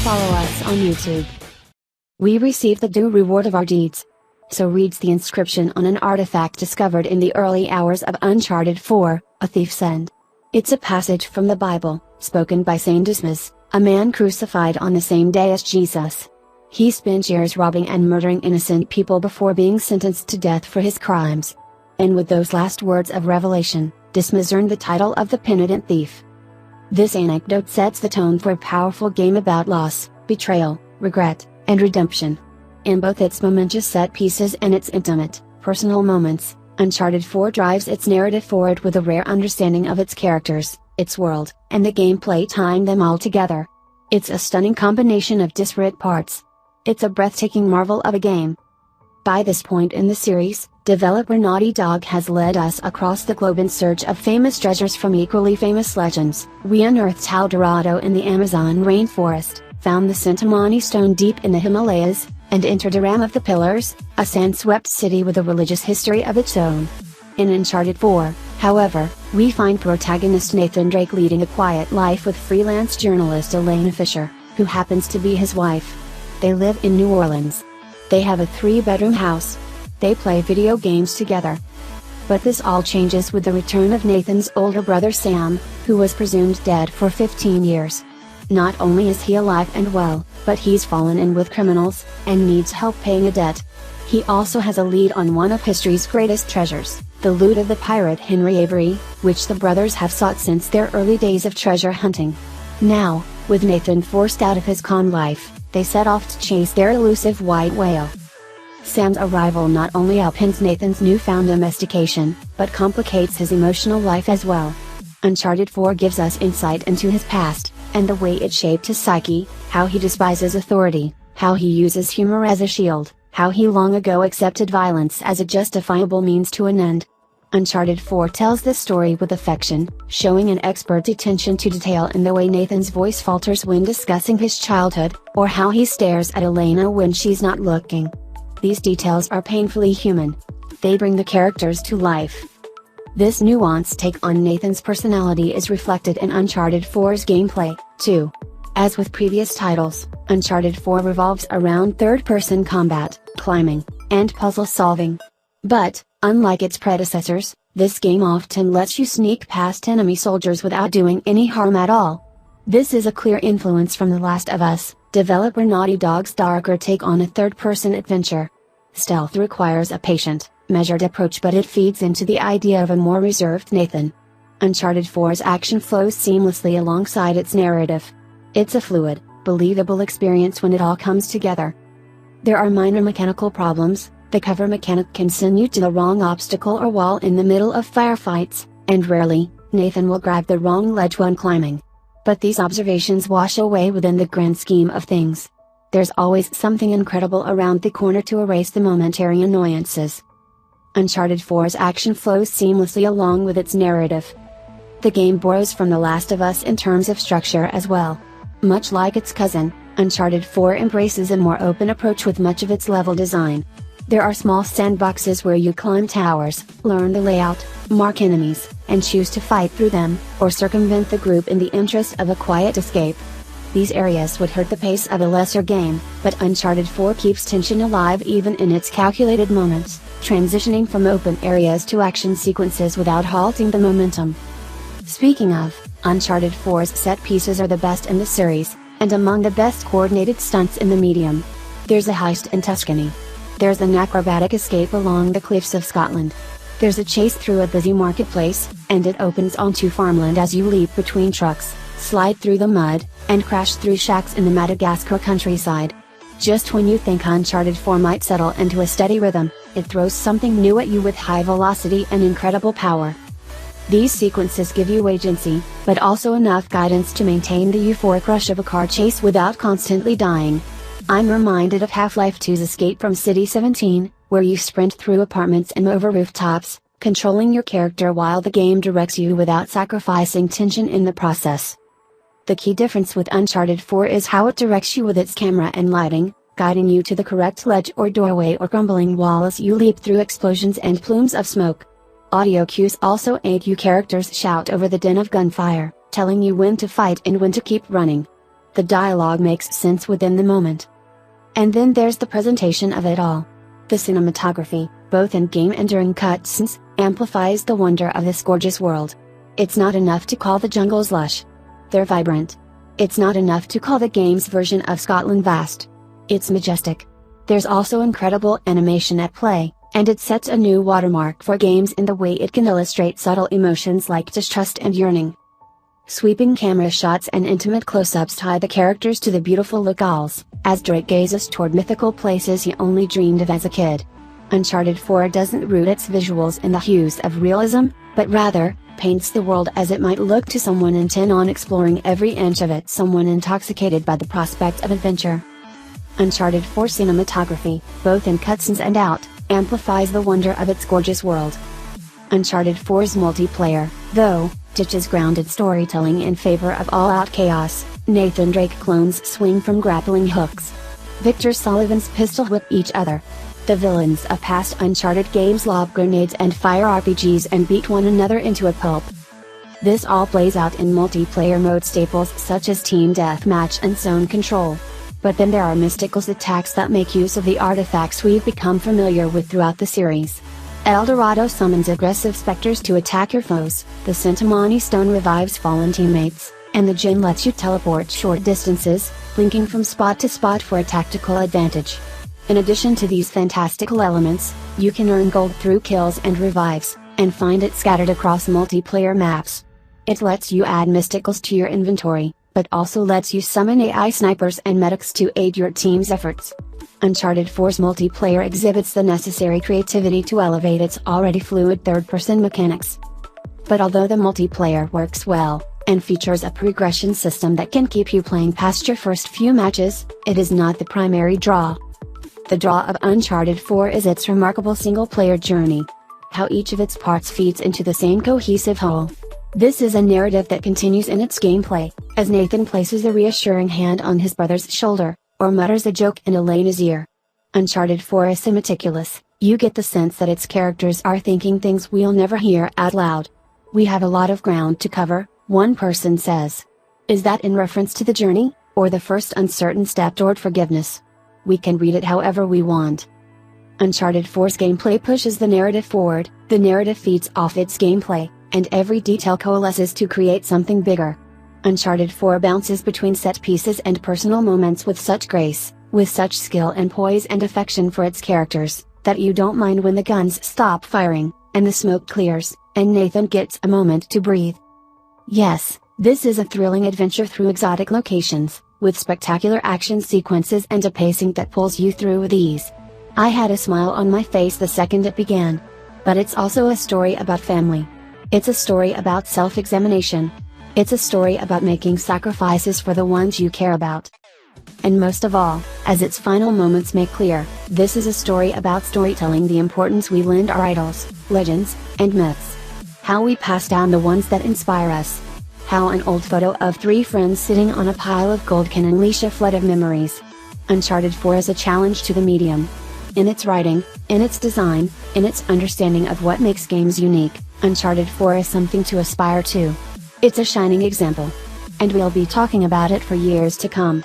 follow us on YouTube. We receive the due reward of our deeds. So reads the inscription on an artifact discovered in the early hours of Uncharted 4, A Thief's End. It's a passage from the Bible, spoken by Saint Dismas, a man crucified on the same day as Jesus. He spent years robbing and murdering innocent people before being sentenced to death for his crimes. And with those last words of revelation, Dismas earned the title of the Penitent Thief. This anecdote sets the tone for a powerful game about loss, betrayal, regret, and redemption. In both its momentous set pieces and its intimate, personal moments, Uncharted 4 drives its narrative forward with a rare understanding of its characters, its world, and the gameplay tying them all together. It's a stunning combination of disparate parts. It's a breathtaking marvel of a game. By this point in the series, developer Naughty Dog has led us across the globe in search of famous treasures from equally famous legends. We unearthed El Dorado in the Amazon rainforest, found the Sintamani stone deep in the Himalayas, and entered Aram of the Pillars, a sand-swept city with a religious history of its own. In Uncharted 4, however, we find protagonist Nathan Drake leading a quiet life with freelance journalist Elena Fisher, who happens to be his wife. They live in New Orleans. They have a 3-bedroom house. They play video games together. But this all changes with the return of Nathan's older brother Sam, who was presumed dead for 15 years. Not only is he alive and well, but he's fallen in with criminals, and needs help paying a debt. He also has a lead on one of history's greatest treasures, the loot of the pirate Henry Avery, which the brothers have sought since their early days of treasure hunting. Now, with Nathan forced out of his con life, they set off to chase their elusive white whale. Sam's arrival not only upends Nathan's newfound domestication, but complicates his emotional life as well. Uncharted 4 gives us insight into his past, and the way it shaped his psyche, how he despises authority, how he uses humor as a shield, how he long ago accepted violence as a justifiable means to an end. Uncharted 4 tells this story with affection, showing an expert attention to detail in the way Nathan's voice falters when discussing his childhood, or how he stares at Elena when she's not looking. These details are painfully human. They bring the characters to life. This nuanced take on Nathan's personality is reflected in Uncharted 4's gameplay, too. As with previous titles, Uncharted 4 revolves around third-person combat, climbing, and puzzle solving. But, unlike its predecessors, this game often lets you sneak past enemy soldiers without doing any harm at all. This is a clear influence from The Last of Us, developer Naughty Dog's darker take on a third-person adventure. Stealth requires a patient, measured approach, but it feeds into the idea of a more reserved Nathan. Uncharted 4's action flows seamlessly alongside its narrative. It's a fluid, believable experience when it all comes together. There are minor mechanical problems. The cover mechanic can send you to the wrong obstacle or wall in the middle of firefights, and rarely, Nathan will grab the wrong ledge when climbing. But these observations wash away within the grand scheme of things. There's always something incredible around the corner to erase the momentary annoyances. Uncharted 4's action flows seamlessly along with its narrative. The game borrows from The Last of Us in terms of structure as well. Much like its cousin, Uncharted 4 embraces a more open approach with much of its level design. There are small sandboxes where you climb towers, learn the layout, mark enemies, and choose to fight through them, or circumvent the group in the interest of a quiet escape. These areas would hurt the pace of a lesser game, but Uncharted 4 keeps tension alive even in its calculated moments, transitioning from open areas to action sequences without halting the momentum. Speaking of, Uncharted 4's set pieces are the best in the series, and among the best coordinated stunts in the medium. There's a heist in Tuscany. There's an acrobatic escape along the cliffs of Scotland. There's a chase through a busy marketplace, and it opens onto farmland as you leap between trucks, slide through the mud, and crash through shacks in the Madagascar countryside. Just when you think Uncharted 4 might settle into a steady rhythm, it throws something new at you with high velocity and incredible power. These sequences give you agency, but also enough guidance to maintain the euphoric rush of a car chase without constantly dying. I'm reminded of Half-Life 2's Escape from City 17, where you sprint through apartments and over rooftops, controlling your character while the game directs you without sacrificing tension in the process. The key difference with Uncharted 4 is how it directs you with its camera and lighting, guiding you to the correct ledge or doorway or crumbling wall as you leap through explosions and plumes of smoke. Audio cues also aid you. Characters shout over the din of gunfire, telling you when to fight and when to keep running. The dialogue makes sense within the moment. And then there's the presentation of it all. The cinematography, both in game and during cutscenes, amplifies the wonder of this gorgeous world. It's not enough to call the jungles lush. They're vibrant. It's not enough to call the game's version of Scotland vast. It's majestic. There's also incredible animation at play, and it sets a new watermark for games in the way it can illustrate subtle emotions like distrust and yearning. Sweeping camera shots and intimate close-ups tie the characters to the beautiful locales, as Drake gazes toward mythical places he only dreamed of as a kid. Uncharted 4 doesn't root its visuals in the hues of realism, but rather, paints the world as it might look to someone intent on exploring every inch of it, someone intoxicated by the prospect of adventure. Uncharted 4 cinematography, both in cutscenes and out, amplifies the wonder of its gorgeous world. Uncharted 4's multiplayer, though, ditches grounded storytelling in favor of all-out chaos. Nathan Drake clones swing from grappling hooks. Victor Sullivan's pistol whip each other. The villains of past Uncharted games lob grenades and fire RPGs and beat one another into a pulp. This all plays out in multiplayer mode staples such as team deathmatch and zone control. But then there are mystical attacks that make use of the artifacts we've become familiar with throughout the series. El Dorado summons aggressive specters to attack your foes, the Centimani Stone revives fallen teammates, and the Djinn lets you teleport short distances, linking from spot to spot for a tactical advantage. In addition to these fantastical elements, you can earn gold through kills and revives, and find it scattered across multiplayer maps. It lets you add mysticals to your inventory, but also lets you summon AI snipers and medics to aid your team's efforts. Uncharted 4's multiplayer exhibits the necessary creativity to elevate its already fluid third-person mechanics. But although the multiplayer works well, and features a progression system that can keep you playing past your first few matches, it is not the primary draw. The draw of Uncharted 4 is its remarkable single-player journey. How each of its parts feeds into the same cohesive whole. This is a narrative that continues in its gameplay, as Nathan places a reassuring hand on his brother's shoulder, or mutters a joke in Elena's ear. Uncharted 4 is so meticulous, you get the sense that its characters are thinking things we'll never hear out loud. We have a lot of ground to cover, one person says. Is that in reference to the journey, or the first uncertain step toward forgiveness? We can read it however we want. Uncharted 4's gameplay pushes the narrative forward, the narrative feeds off its gameplay, and every detail coalesces to create something bigger. Uncharted 4 bounces between set pieces and personal moments with such grace, with such skill and poise and affection for its characters, that you don't mind when the guns stop firing, and the smoke clears, and Nathan gets a moment to breathe. Yes, this is a thrilling adventure through exotic locations, with spectacular action sequences and a pacing that pulls you through with ease. I had a smile on my face the second it began. But it's also a story about family. It's a story about self-examination. It's a story about making sacrifices for the ones you care about. And most of all, as its final moments make clear, this is a story about storytelling, the importance we lend our idols, legends, and myths. How we pass down the ones that inspire us. How an old photo of three friends sitting on a pile of gold can unleash a flood of memories. Uncharted 4 is a challenge to the medium. In its writing, in its design, in its understanding of what makes games unique, Uncharted 4 is something to aspire to. It's a shining example. And we'll be talking about it for years to come.